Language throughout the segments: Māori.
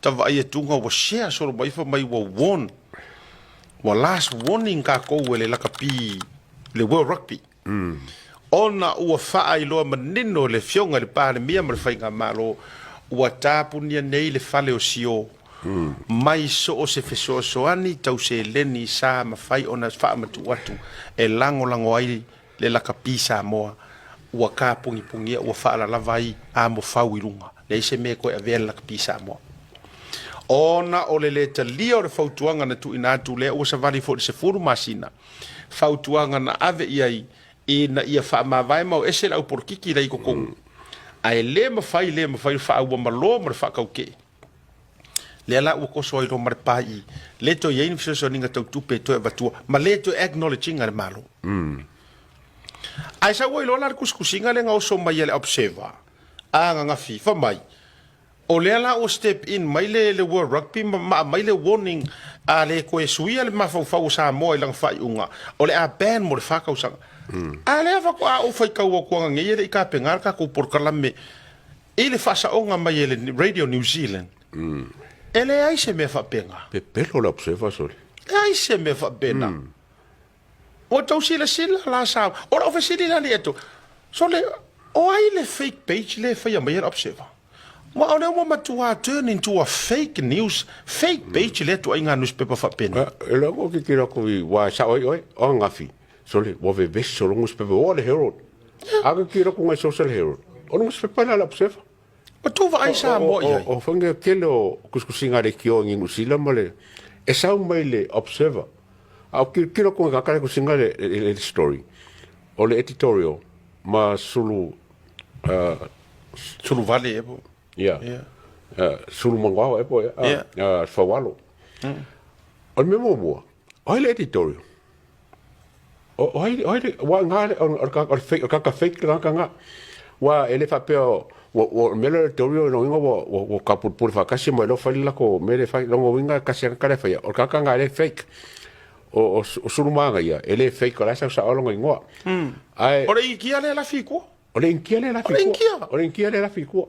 tava ia tunga wa share solo mai fa mai wa warn wa last warning ka ko le la kapi le World Rugby ona ua faa iloa manino le fionga le pāle mia ma le whainga malo ua tāpunia nei le fale o sio mai so o se feso soani tau se leni sa ma fai ona faa matu atu e lango ai le laka pisa moa ua ka pungi pungia ua faa la lavai a mo fau irunga le se me koe a vea laka pisa moa ona o le talia o le fautuanga na tu inatu le ua sa vali fo se furu masina fautuanga na ave iai ina ia fa ma vai mau ese la por kiki dai ko kong ai le ma fai fa ua malo ma fa kauke le la u ko so i ro mar pai le to ye ni so ninga tau tupe to va tu ma le to acknowledging al malo ai sa wo lo la kuskusinga le nga so mai le observer a nga fi fa mai o le la o step in mai le World Rugby ma mai le warning a le ko e suia le ma fa sa mo i lang fai unga o le a ban mo le fa ka usanga a le fa ko a o fai ka o ko nga ye ka pengar ka ko por kalame ele fa sa onga mai le Radio New Zealand ele ai se me fa penga pe pelo la observa sol ai se me fa pena o tau sila la sa o la ofesili la leto so le o ai le fake page le fa ya mai observer ma o le mo matua turn into a fake news fake page le to inga newspaper fa pena e la ko ki kira ko wa sa oi o ngafi so le wo ve ves so newspaper o le Herald aga kira ko ngai social Herald o newspaper la observer o tu vai sa mo ia o fanga kelo kuskusinga le kio ngi ngusila mole e sa mai le observer au kira ko ga kala kusinga le story o le editorial ma sulu vale e bo yeah sulu mangwa e bo fa walo o me mo o le editorial o wa ngale o ka fake nga wa ele fa peo o mele editorial no ngo wo ka por fa kasi mo lo fa la ko mele fa no winga kasi ka le fa o ka nga le fake o sulu manga ia ele fake la sa o lo ngo ai o le ikia le la fiko o le inkia le la fiko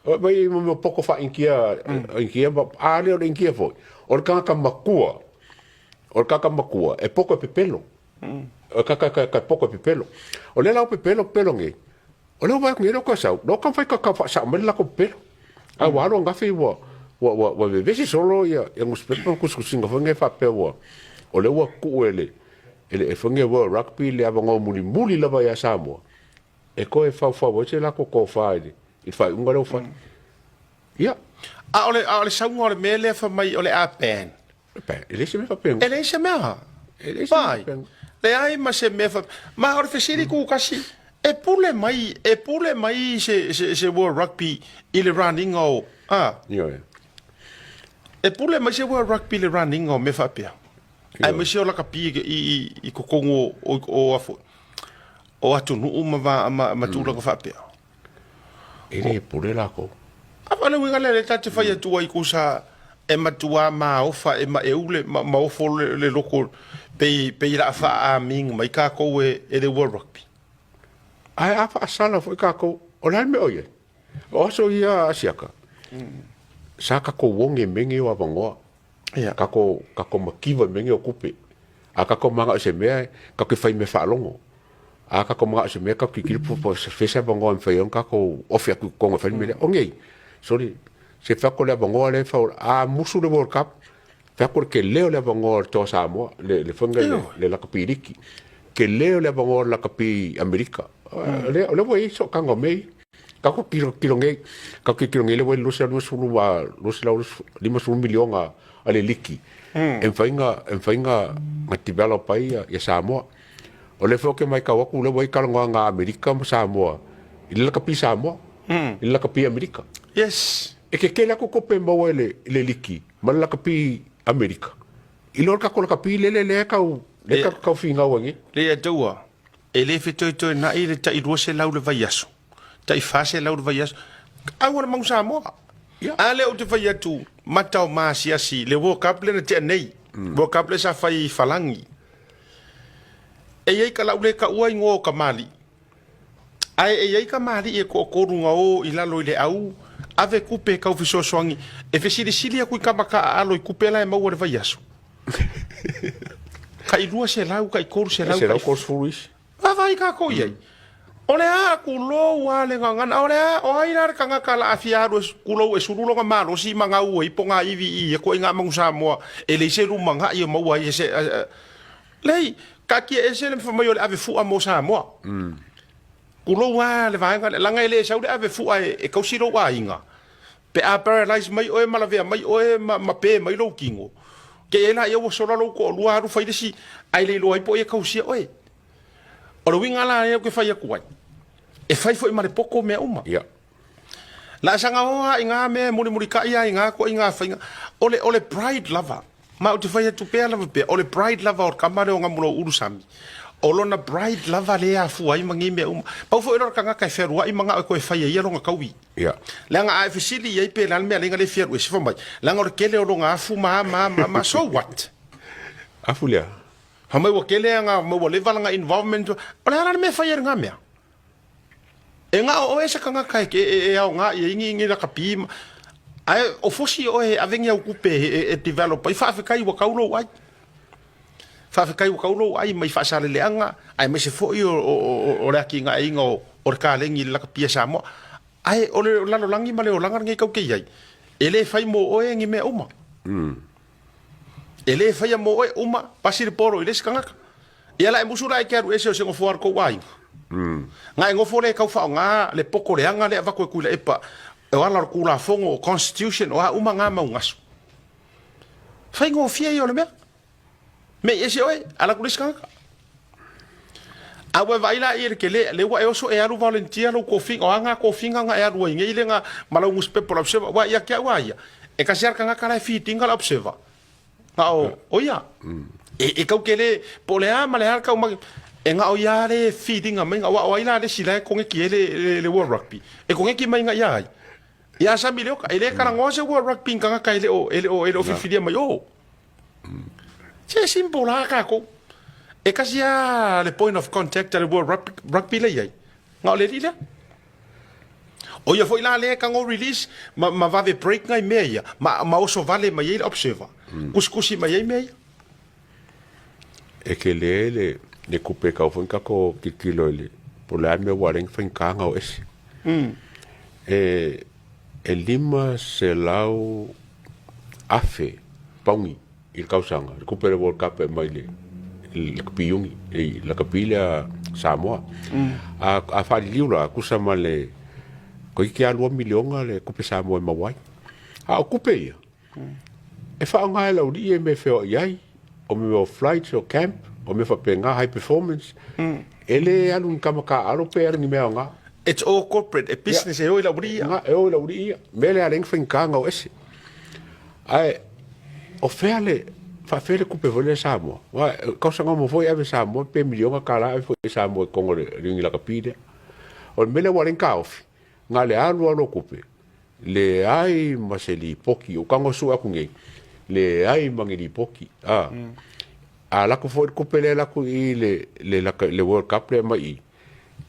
o mai mo poco fa inkia ba ale o le inkia foi o ka makua e poco pepelo o ka poco pepelo o le la pepelo ngi o le va ngi ko sa no ka fa ka sa me la ko pelo a wa lo nga fi wo vesi solo ia ngus pepo kusinga fa ngi fa pe wo o le wa ku ele fa ngi wo rugby le ava ngo muli la va ya Samoa e ko e fa wo se la ko fa i fa un garo fa ia a ole sa un ole mele fa mai ole a pen ele se me fa pen ele se me ha vai le ai ma se me fa ma ora fesiri ku kasi e pule mai se World Rugby il running o ia e pule mai se World Rugby le running o me fa pe ai me se ola kapi i kokongo o afo o atu nu ma tu la fa pe ele pule la ko ale winga le tate fa ya tua i kusa e matua ma ofa e ma eule ma ofo le loko pe la fa a ming mai ka ko e le World Rugby ai afa sala foi ka ko o la me oye o so ia asiaka sa ka ko wonge mengi wa bango ya ka ko makiva mengi o kupe a ka ko manga se me ka ko fai me fa longo a ka ko manga se me ka ki po fe sa bango en fe ka ko ofia ku ko fa me o ngei sorry se fa ko le bango le fa a musu de World Cup fa ko ke leo le bango to Samoa le fonga le la kapiriki ke leo le bango la kapi Amerika le voi so kanga mei ka ko kilo ngei le voi lusa no sulu wa lusa lima sulu milionga ale liki en fainga ma develop ai ya Samoa o le foke mai ka waku le voi kalanga nga Amerika ma Samoa ile la kapi Samoa ile la kapi Amerika yes e ke la ko pe mo le liki ma la kapi Amerika ilor ka ko la kapi le ka finga wangi le tua ele fito na ile ta irose lau le vaiaso ta ifase lau le vaiaso agora mau Samoa ale o te vai atu matau masiasi le World Cup le te nei World Cup le sa fai falangi e ei ka lau le ka ua ingo ka mali ai e ei ka mali e ko runga o ilalo le au ave kupe kau fisosoangi e fesili aku kamaka alo i kupe la e mau le vai aso kai lua se lau kai koru se lau Se lau kors furuis. vai ka ko ye ole a ku lo wa le ngana ole a o ai lar kanga kala afia ro ku lo e suru lo ma lo si manga u i ponga ivi i ko inga mang sa mo e le se ru manga i mo wa se lei ka ki e se le fa mo ave fu a mo sa mo ku lo wa le vai ngana langa le sa ave fu e ko si lo wa inga pe a paralyze mai o e malavea mai o e ma pe mai lo kingo ke ela ia wo sora lo ko lua ru fai desi ai le lo ai po e ka usia oe o lo winga la e ko fai aku ai e fai foi mare poko me uma Ya. la sanga o inga me muri ka ia inga ko inga fai ole pride lover ma o te fai tu pe lava pe ole pride lover o kamare o ngamulo urusami o lona bride lava le a fu ai mangi me pau fo ero kanga kai feru ai manga ko e fai ia longa kauwi Ya. langa ai fisili ai pe lan me lenga le feru e se fo mai langa o kele o longa fu ma so what Afulia. ha mai o kele nga mo le valanga involvement o le ana me fai nga me e nga o esa kanga kai ke e au nga e ingi la kapi ai o fosi o e avengi au kupe e develop ai fa kai wa kaulo ai fa kai wa kaulo ai mai fa sale leanga ai me se fo o le ki nga ingo o ka lengi la kapi sa mo ai o le lalo langi male o langa ngai kau ke ai ele fai mo o ngi me uma ele fai mo o uma pasir poro ile skanga ia la musura ai keru ese o se ngo for ko wai nga ngo for le kau fa nga le poko le anga le va ko kula epa e wala ku la fongo constitution o uma nga ma ngas fai ngo fie yo le me ese oi ala ku skanga awe vai la ir ke le wa e so e alu volunteer lo ko finga nga ko finga nga e alu ngi le nga malo mus pe por observa wa ya ke wa ya e ka ser kanga kala fitinga la observa o ya e kau kele po le ama le ka uma e nga o ya le fitinga mai nga wa ila le sila ko ngi le world rugby e ko ngi mai nga ya ya sa mi le ka ele kara ngose world rugby kanga ka ele o fifidia mai o che simple la ka ko e kasia le point of contact le world rugby le ai nga le dile o ia foi la le ka ngo release ma va ve break ngai meia ma o so vale mai ele observer kuskusi mai meia E ke le kupe ka fun ka ko kikilo le. Por la me wareng fin ka nga o ese. E lima se lau afe paungi il kausanga. Le kupe le World Cup mai le la kapiyungi e la kapila Samoa. A fa liula kusa male ko ki a 2 milionga le kupe Samoa mawai. A o kupe ia. E fa nga la uri e me feo iai. O me o flights o camp, o me fa penga high performance. Ele alu kamaka aro per ni mea nga. it's all corporate a business e o la bria Nga e o la uri ia. Mele a leng fin kanga o ese. Ai o fele fa fele kupe vole Samoa. Wa kausa nga mo foi ave Samoa pe milionga kala ave foi Samoa kongo ringi la kapide. O mele wa leng kaofi. Nga le alu alo kupe. Le ai maseli poki o kango su aku ngei. Le ai mangiri poki a la ko for ko pele la ko i le World Cup le mai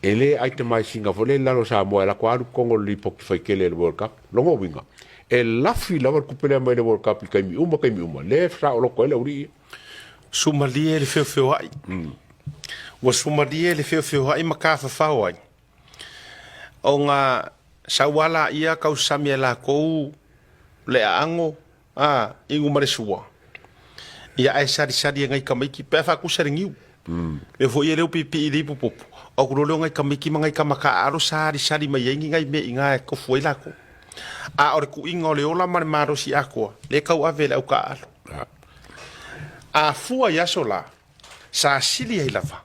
ele ai te mai singa vole la lo sa mo la ko alu kongo li poki fai kele le World Cup longo winga e la fi la ko pele mai le World Cup kai mi uma le fra o ko le uri Somalia le feo ai wa Somalia le feo ai maka fa ai o nga sawala ia kau samia ko le ango ingu mare sua ia ai sari ngai kamiki pe fa ku seringiu e foi ele o pipi i popo o ku lo ngai kamiki mangai kamaka aro sari mai ngai me inga ko foi la ko a ore ku ingo le ola mare maro si ako le kau avela o ka alo a fua ya sola sa sili ai lava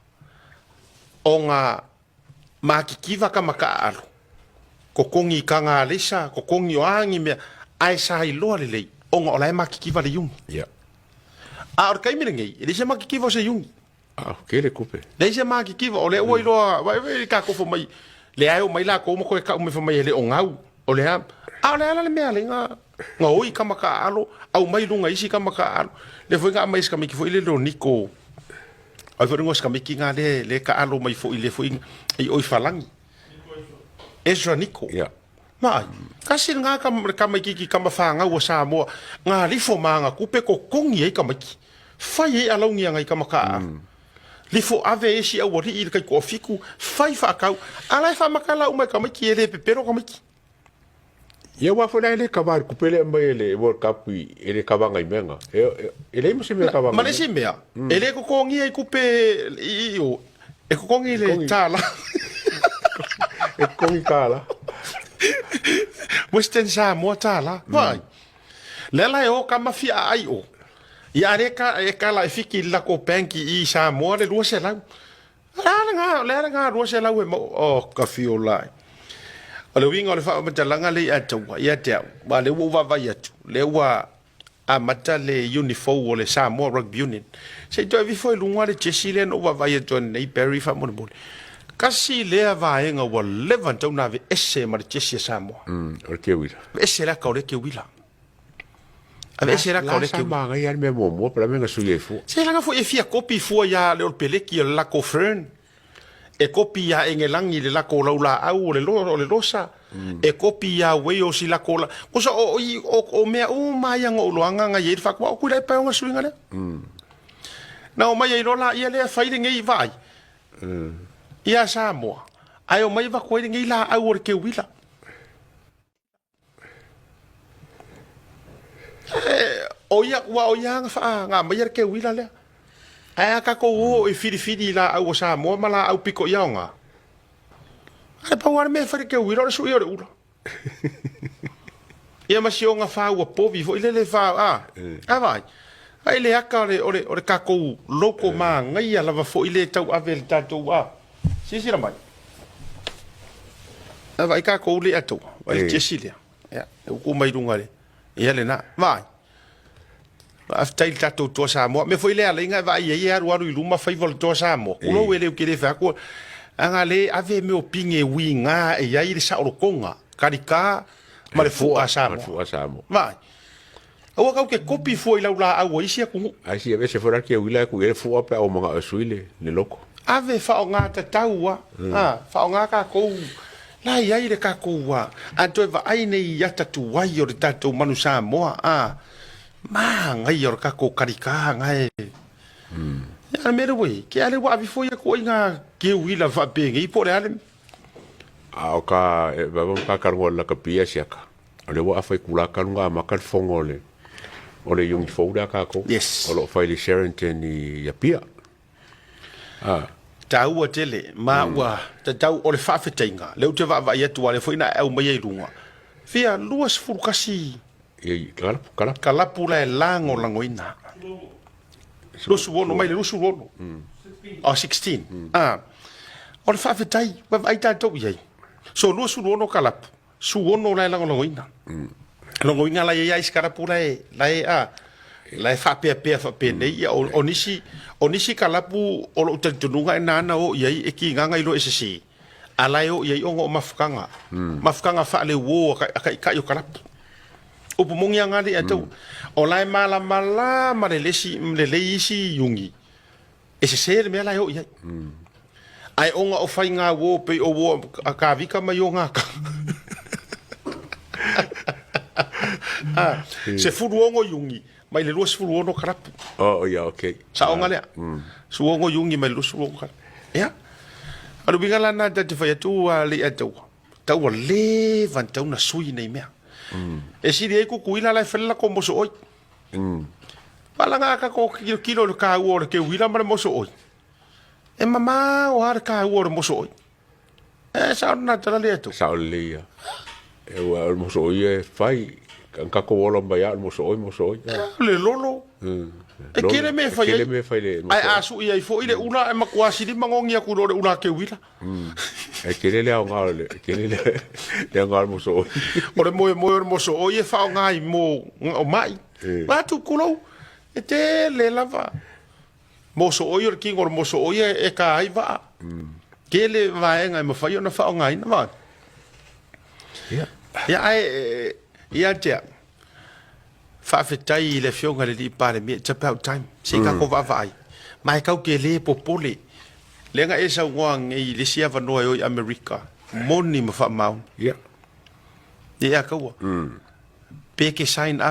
o nga makikiva kamaka alo ko kongi kanga lesa ko kongi o angi me ai sa i lo le onga ola makikiva le yung ya a or kai mirengi ele se makikiva se yung ke le kupe le se makikiva ole o ilo vai ka ko fo mai le ai o mai la ko mo ko ka me fo mai le ongau ole a ole le me ale nga oi kamaka alo au mai lunga isi kamaka alo le foi nga mai skamiki fo ile lo niko ai fo ngo skamiki nga le ka alo mai fo ile fo i oi falangi eso niko ya mai kasi nga ka mai ki ka mafanga wa sa mo nga lifo manga kupe ko kongi ai ka mai fai ai alongi ngai ka maka lifo ave esi au ri i kai ko fiku fai fa kau ala fa makala uma ka mai ki ele pepero ka mai ia wa fo ele ka var kupele mai ele World Cup ele ka vanga imenga ele mo se me ka vanga ma se mea ele ko kongi ai kupe i o e ko kongi le tala e kongi kala Western Samoa tala vai lela o ka mafia ai o ia reka e kala e fiki la ko penki i Samoa le lua se lau lela nga lua se lau e mo o ka fio lai o le winga o le wha matalanga le atua ia te au ma le ua vai atu le ua a mata le uniform o le Samoa Rugby Union se toi vi foi lunga le Jesse le no ua vai atu nei Barry fa mo mo kasi lea vaenga wa levan tau na ve ese ma le Jesse Samoa o ke wila ese la ka o le ke wila ave ese la ka o le ke wila ia me mo para me nga su fu se la fu e fia kopi fu ya le peleki la ko fern e kopi ya engelangi le la ko laula au le losa e kopi ya we o si la ko la ko so o me o mai nga o loanga nga ye fa ko ku le pa nga swinga le na o mai e lola ia le fa ile ngai vai ia Samoa ai o mai va ko ngai la au o ke wila o ia wa o ia nga mai ke wila le ai ka ko o e fidi la au Samoa mala au piko ia nga ai pa war me fa ke wila so ia ula ia ma si o nga fa o povi fo ile le fa vai ai le aka o ka ko loko ma ngai ala va fo ile tau avel tatu si mai vai ka ko le atu vai Jesse ya ko mai runga le ia le na vai after tatu to Samoa me foi le ala inga vai ia aru i luma fai vol to Samoa ulo wele ke le fa ko anga le ave me o pinge winga e ia i sa o konga karika ma le fu a Samoa vai o ka ke kopi foi la au isia ku ai si ave se fora ke wila ku ele fu apa o manga suile le loko ave fa o nga tataua fa o nga ka ko la ia ile ka ko wa ato va ai nei ya tatu wai o tatu manu Samoa ma ngai o ka ko karika ngai ya me re ke ale wa vi fo ya ko inga ke wila va pe ngi po le ale o ka va ka kargo la kapia siaka le wa fa kula ka nga ma ka fongole o le yung foda ka ko o lo fa le Sheraton ni ya pia tau o tele ma wa tau o le whawhetinga leu te wa ia tua le whaina au mai ei runga fia luas furukasi kalapu la e lango langoina lusu wono mai le lusu wono 16 o le whawhetai wa ai tātou iei so lusu wono kalapu su wono la e lango langoina langoina la e ais kalapu la e la fa pe nei o nisi kalapu o lo tununga e nana o ia e ki nganga ilo SSC ala o ia o mafkanga fa le wo ka yo kalapu o pumongi anga de ato o lai mala ma le leisi yungi SSC le mela yo ia ai onga o fai nga wo pe o wo ka vika mai o nga se furuongo yungi mai le luas furuono karapu ya okay sa onga le suongo yungi mai luas furuongo karapu ya alu bingala na te fai tu le atu tau le van tau na sui nei mea e si de ku kuila la fela ko mo so oi balanga ka ko kilo le ka wo ke wila ma mo so oi e mama o har ka wo mo so oi e sa na tala le atu sa le e o mo so oi fai ka ko wolo ba ya mo so oi le lolo e kere me fai ai asu ia fo ile una e makwasi di mangongi aku le una ke wila e kere le ngale kere le ngal mo so ore mo so oi e fa ngai mo o mai ba tu kulo e te le lava mo so oi ki ngor mo so oi e ka ai va kele va ngai mo fai ona fa ngai na va ya ai ia te whawhetai le whionga le li pare me it's about time se ka ko vai mai kau ke le popole le nga esa ngoang i le sia vanoa o America moni ma fa mau e a kaua pe ke sign up